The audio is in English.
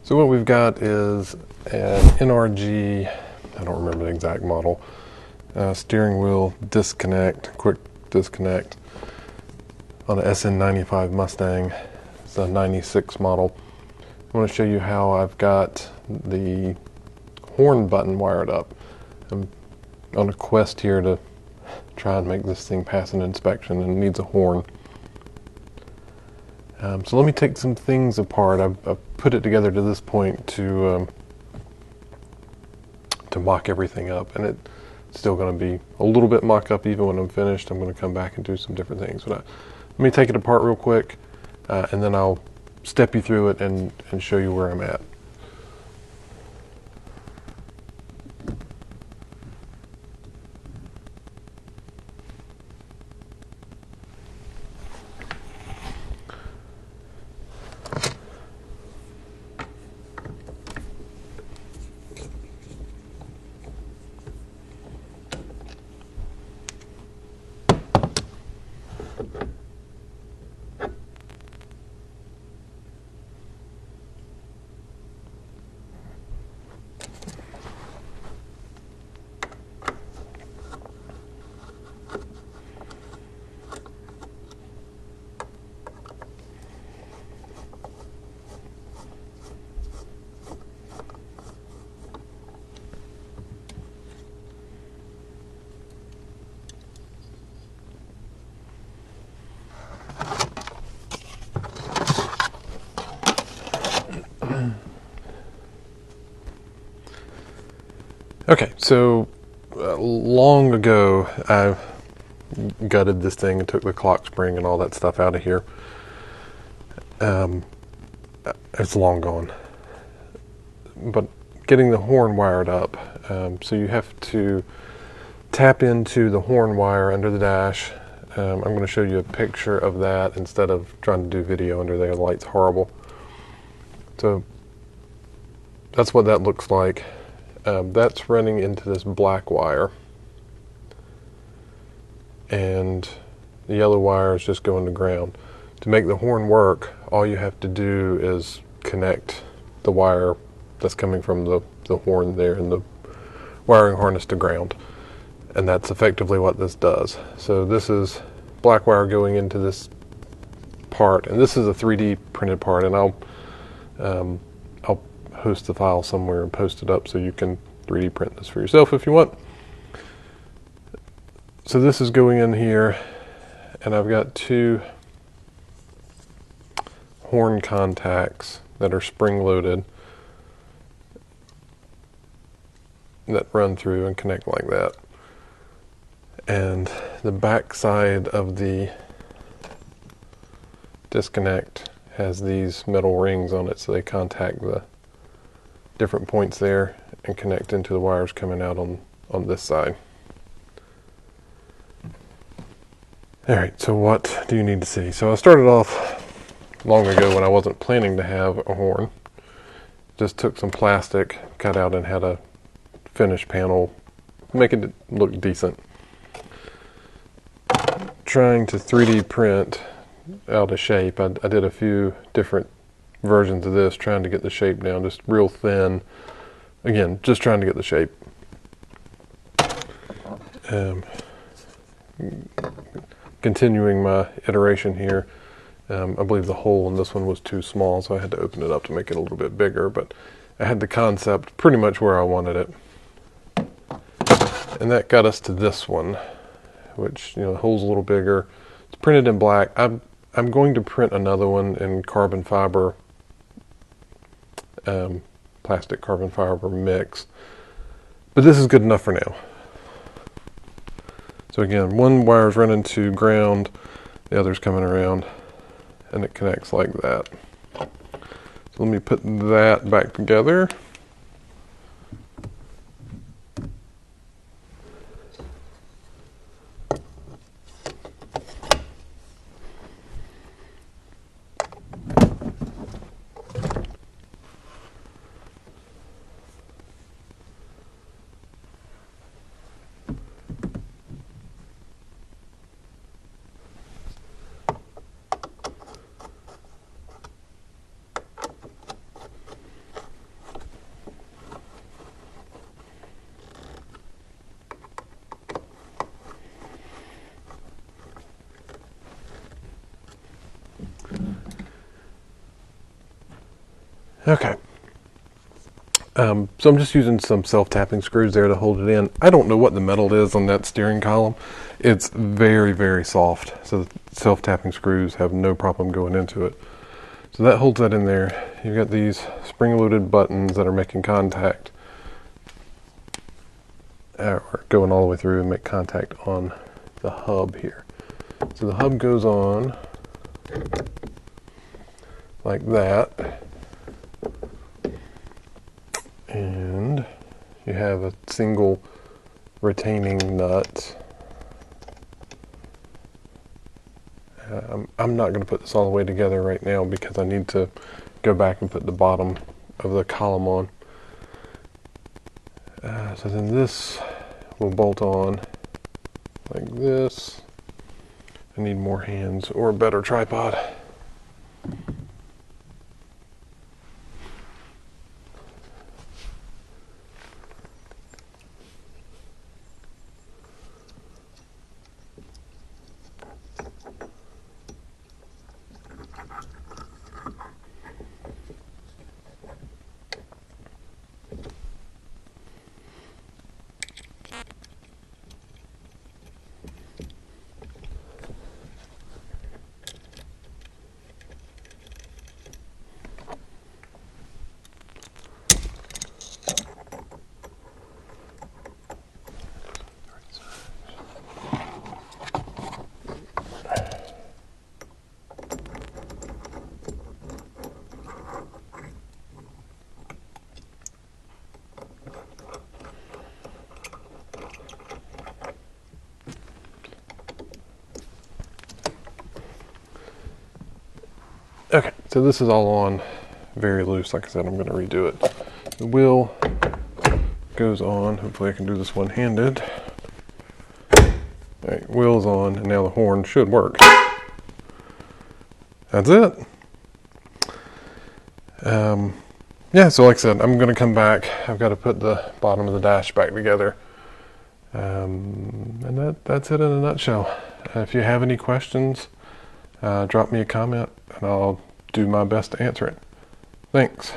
So what we've got is an NRG, I don't remember the exact model, steering wheel disconnect, quick disconnect on an SN95 Mustang. It's a 96 model. I want to show you how I've got the horn button wired up. I'm on a quest here to try and make this thing pass an inspection, and it needs a horn. So let me take some things apart. I've put it together to this point to mock everything up, and it's still going to be a little bit mock up even when I'm finished. I'm going to come back and do some different things. But let me take it apart real quick, and then I'll step you through it and show you where I'm at. Okay, so long ago I gutted this thing and took the clock spring and all that stuff out of here. It's long gone. But getting the horn wired up, so you have to tap into the horn wire under the dash. I'm going to show you a picture of that instead of trying to do video under there. The light's horrible. So that's what that looks like. That's running into this black wire, and the yellow wire is just going to ground. To make the horn work, all you have to do is connect the wire that's coming from the horn there and the wiring harness to ground, and that's effectively what this does. So this is black wire going into this part, and this is a 3D printed part, and I'll host the file somewhere and post it up so you can 3D print this for yourself if you want. So this is going in here, and I've got two horn contacts that are spring loaded that run through and connect like that. And the back side of the disconnect has these metal rings on it, so they contact the different points there and connect into the wires coming out on this side. Alright, so what do you need to see? So I started off long ago when I wasn't planning to have a horn. Just took some plastic, cut out, and had a finish panel, making it look decent. Trying to 3D print out a shape. I did a few different versions of this, trying to get the shape down, just real thin. Again, just trying to get the shape. Continuing my iteration here, I believe the hole in this one was too small, so I had to open it up to make it a little bit bigger, but I had the concept pretty much where I wanted it. And that got us to this one, which, the hole's a little bigger. It's printed in black. I'm going to print another one in carbon fiber, plastic carbon fiber mix, but this is good enough for now. So again, one wire's running to ground, the other's coming around, and it connects like that. So let me put that back together. Okay. So I'm just using some self-tapping screws there to hold it in. I don't know what the metal is on that steering column. It's very, very soft. So the self-tapping screws have no problem going into it. So that holds that in there. You've got these spring-loaded buttons that are making contact, or going all the way through and make contact on the hub here. So the hub goes on like that. And you have a single retaining nut. I'm not going to put this all the way together right now because I need to go back and put the bottom of the column on. So then this will bolt on like this. I need more hands or a better tripod. Okay, so this is all on very loose. Like I said, I'm going to redo it. The wheel goes on. Hopefully I can do this one-handed. All right, wheel's on, and now the horn should work. That's it. Yeah, so like I said, I'm going to come back. I've got to put the bottom of the dash back together. And that's it in a nutshell. If you have any questions, drop me a comment and I'll do my best to answer it. Thanks.